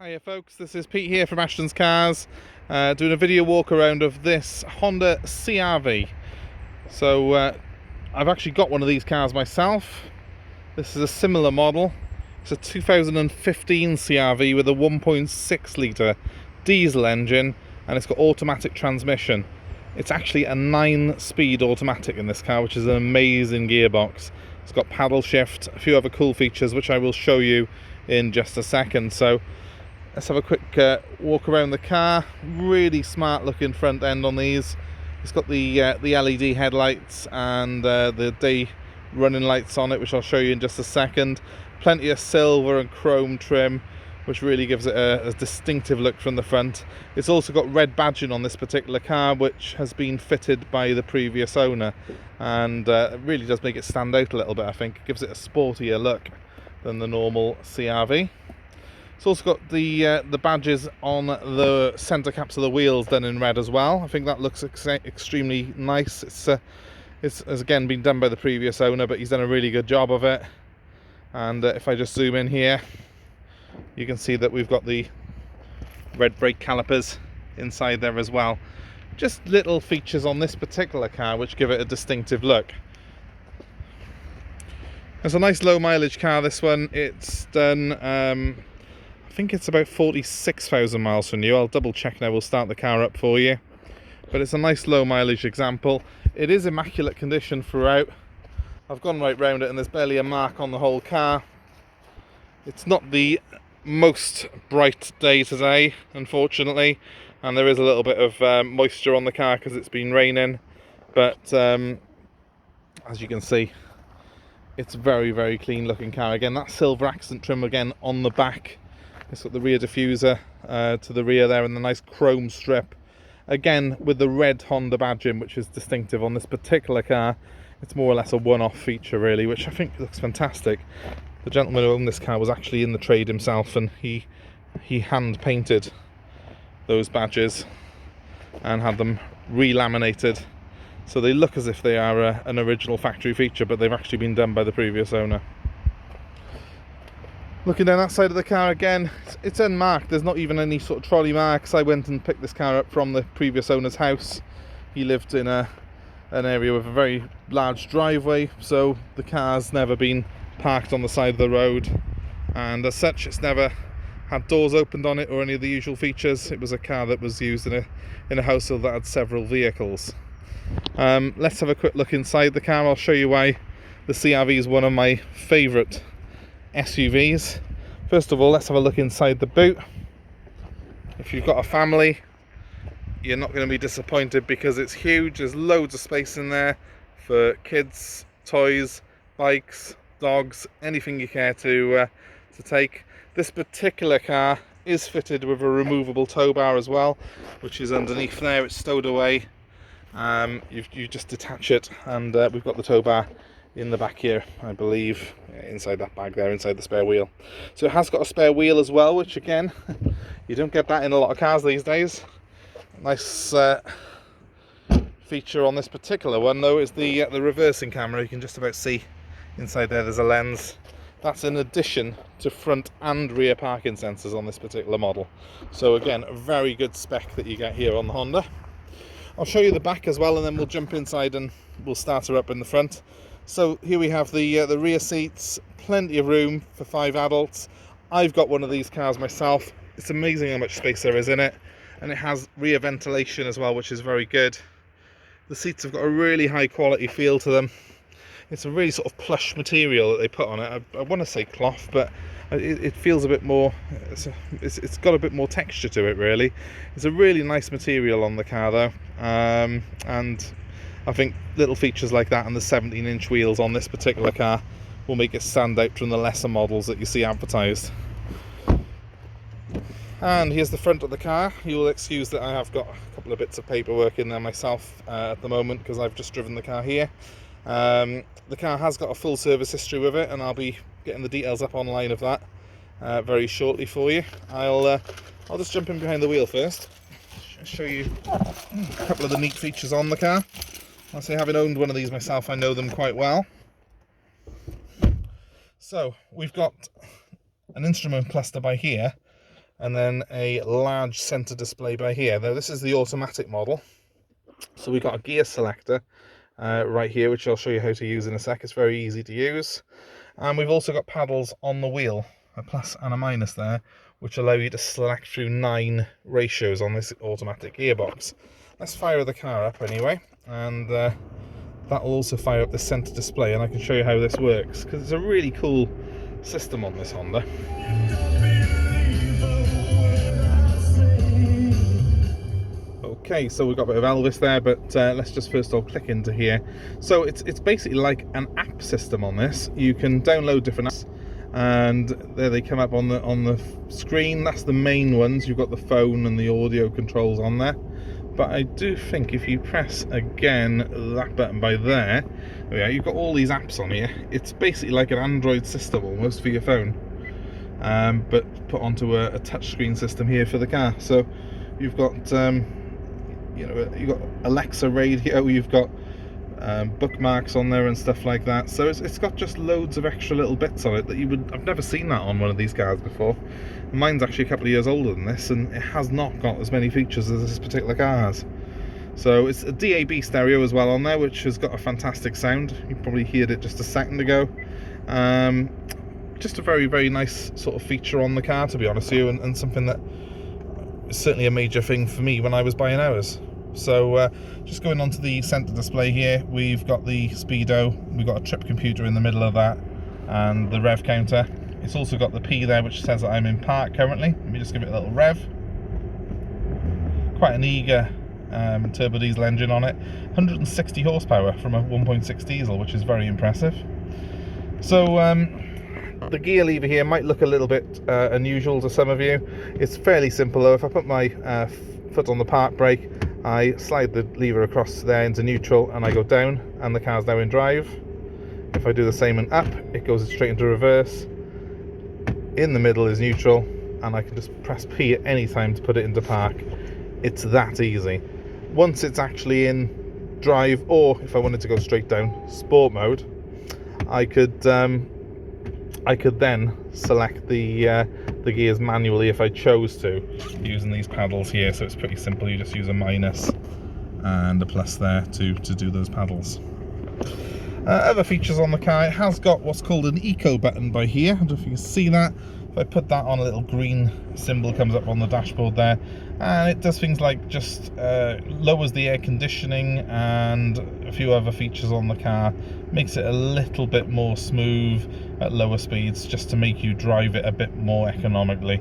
Hiya folks, this is Pete here from Ashton's Cars, doing a video walk around of this Honda CRV. So I've actually got one of these cars myself. This is a similar model. It's a 2015 CRV with a 1.6 litre diesel engine, and it's got automatic transmission. It's actually a 9-speed automatic in this car, which is an amazing gearbox. It's got paddle shift, a few other cool features which I will show you in just a second. So let's have a quick walk around the car. Really smart looking front end on these. It's got the LED headlights and the day running lights on it, which I'll show you in just a second. Plenty of silver and chrome trim, which really gives it a distinctive look from the front. It's also got red badging on this particular car, which has been fitted by the previous owner, and it really does make it stand out a little bit. I think it gives it a sportier look than the normal CRV. It's also got the badges on the centre caps of the wheels done in red as well. I think that looks extremely nice. It's has again been done by the previous owner, but he's done a really good job of it. And if I just zoom in here, you can see that we've got the red brake calipers inside there as well. Just little features on this particular car which give it a distinctive look. It's a nice low mileage car, this one. It's done I think it's about 46,000 miles from new. I'll double check now, we'll start the car up for you. But it's a nice low mileage example. It is immaculate condition throughout. I've gone right round it and there's barely a mark on the whole car. It's not the most bright day today, unfortunately, and there is a little bit of moisture on the car because it's been raining, but as you can see, it's a very, very clean looking car. Again, that silver accent trim again on the back. It's got the rear diffuser to the rear there and the nice chrome strip. Again, with the red Honda badging, which is distinctive on this particular car. It's more or less a one-off feature really, which I think looks fantastic. The gentleman who owned this car was actually in the trade himself, and he hand painted those badges and had them re-laminated, so they look as if they are an original factory feature, but they've actually been done by the previous owner. Looking down that side of the car again, it's unmarked. There's not even any sort of trolley marks. I went and picked this car up from the previous owner's house. He lived in an area with a very large driveway, so the car's never been parked on the side of the road, and as such it's never had doors opened on it or any of the usual features. It was a car that was used in a household that had several vehicles. Let's have a quick look inside the car. I'll show you why the CRV is one of my favourite SUVs. First of all, let's have a look inside the boot. If you've got a family, you're not going to be disappointed because it's huge. There's loads of space in there for kids, toys, bikes, dogs, anything you care to take. This particular car is fitted with a removable tow bar as well, which is underneath there. It's stowed away. You just detach it, and we've got the tow bar in the back here, I believe, inside that bag there, inside the spare wheel. So it has got a spare wheel as well, which again, you don't get that in a lot of cars these days. Nice feature on this particular one though is the reversing camera. You can just about see inside there's a lens. That's in addition to front and rear parking sensors on this particular model. So again, a very good spec that you get here on the Honda. I'll show you the back as well, and then we'll jump inside and we'll start her up in the front. So here we have the rear seats, plenty of room for 5 adults. I've got one of these cars myself. It's amazing how much space there is in it, and it has rear ventilation as well, which is very good. The seats have got a really high quality feel to them. It's a really sort of plush material that they put on it. I want to say cloth, but it feels a bit more, it's got a bit more texture to it really. It's a really nice material on the car though, and I think little features like that and the 17-inch wheels on this particular car will make it stand out from the lesser models that you see advertised. And here's the front of the car. You will excuse that I have got a couple of bits of paperwork in there myself at the moment because I've just driven the car here. The car has got a full service history with it, and I'll be getting the details up online of that very shortly for you. I'll just jump in behind the wheel first, show you a couple of the neat features on the car. I say, having owned one of these myself, I know them quite well. So we've got an instrument cluster by here, and then a large center display by here. Now this is the automatic model, so we've got a gear selector right here, which I'll show you how to use in a sec. It's very easy to use. And we've also got paddles on the wheel, a plus and a minus there, which allow you to select through 9 ratios on this automatic gearbox. Let's fire the car up anyway, and that will also fire up the center display, and I can show you how this works, because it's a really cool system on this Honda. Okay, so we've got a bit of Elvis there, but let's just first of all click into here. So it's basically like an app system on this. You can download different apps, and there they come up on the screen. That's the main ones. You've got the phone and the audio controls on there. But I do think if you press again that button by there, yeah, you've got all these apps on here. It's basically like an Android system almost for your phone, but put onto a touchscreen system here for the car. So you've got you've got Alexa radio, you've got bookmarks on there and stuff like that. So it's got just loads of extra little bits on it that I've never seen that on one of these cars before. Mine's actually a couple of years older than this, and it has not got as many features as this particular car has. So it's a DAB stereo as well on there, which has got a fantastic sound. You probably heard it just a second ago. Just a very, very nice sort of feature on the car, to be honest with you, and something that is certainly a major thing for me when I was buying ours. So just going on to the center display here, we've got the speedo, we've got a trip computer in the middle of that, and the rev counter. It's also got the P there, which says that I'm in park currently. Let me just give it a little rev. Quite an eager turbo diesel engine on it. 160 horsepower from a 1.6 diesel, which is very impressive. So the gear lever here might look a little bit unusual to some of you. It's fairly simple though. If I put my foot on the park brake, I slide the lever across there into neutral, and I go down, and the car's now in drive. If I do the same and up, it goes straight into reverse. In the middle is neutral, and I can just press P at any time to put it into park. It's that easy. Once it's actually in drive, or if I wanted to go straight down sport mode, I could then select the gears manually if I chose to, using these paddles here. So it's pretty simple. You just use a minus and a plus there to do those paddles. Other features on the car, it has got what's called an eco button by here. I don't know if you can see that. If I put that on, a little green symbol comes up on the dashboard there, and it does things like just lowers the air conditioning and a few other features on the car. Makes it a little bit more smooth at lower speeds, just to make you drive it a bit more economically.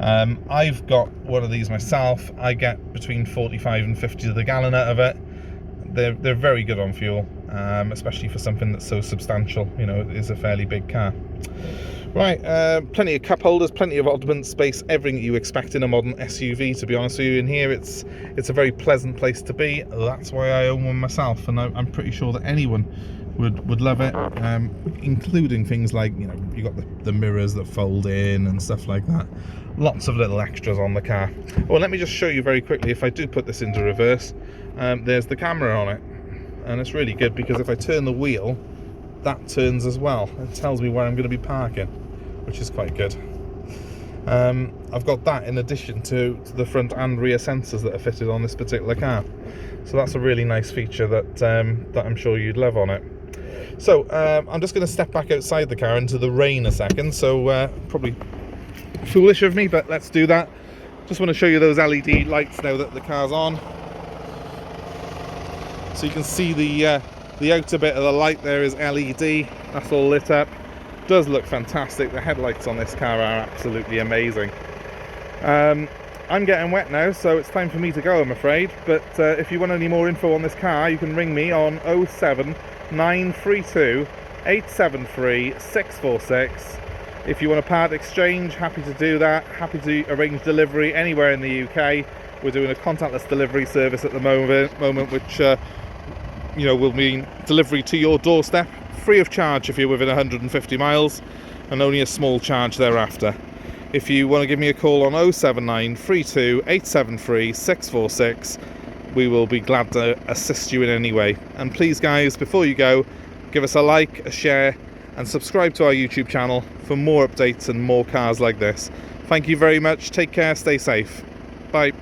I've got one of these myself. I get between 45 and 50 to the gallon out of it. They're very good on fuel, especially for something that's so substantial. You know, it is a fairly big car. Right, plenty of cup holders, plenty of oddment space, everything that you expect in a modern SUV, to be honest with you. In here, it's a very pleasant place to be. That's why I own one myself, and I'm pretty sure that anyone would love it, including things like, you know, you got the mirrors that fold in and stuff like that. Lots of little extras on the car. Well, let me just show you very quickly. If I do put this into reverse, there's the camera on it, and it's really good because if I turn the wheel, that turns as well. It tells me where I'm going to be parking, which is quite good. I've got that in addition to the front and rear sensors that are fitted on this particular car. So that's a really nice feature that I'm sure you'd love on it. So I'm just going to step back outside the car into the rain a second. So probably foolish of me, but let's do that. Just want to show you those LED lights now that the car's on. So you can see the outer bit of the light there is LED. That's all lit up. Does look fantastic. The headlights on this car are absolutely amazing. I'm getting wet now, so it's time for me to go, I'm afraid. But if you want any more info on this car, you can ring me on 07932 873 646. If you want a part exchange, happy to do that. Happy to arrange delivery anywhere in the UK. We're doing a contactless delivery service at the moment, which you know, will mean delivery to your doorstep, free of charge if you're within 150 miles, and only a small charge thereafter. If you want to give me a call on 07932 873 646, we will be glad to assist you in any way. And please guys, before you go, give us a like, a share, and subscribe to our YouTube channel for more updates and more cars like this. Thank you very much. Take care. Stay safe. Bye.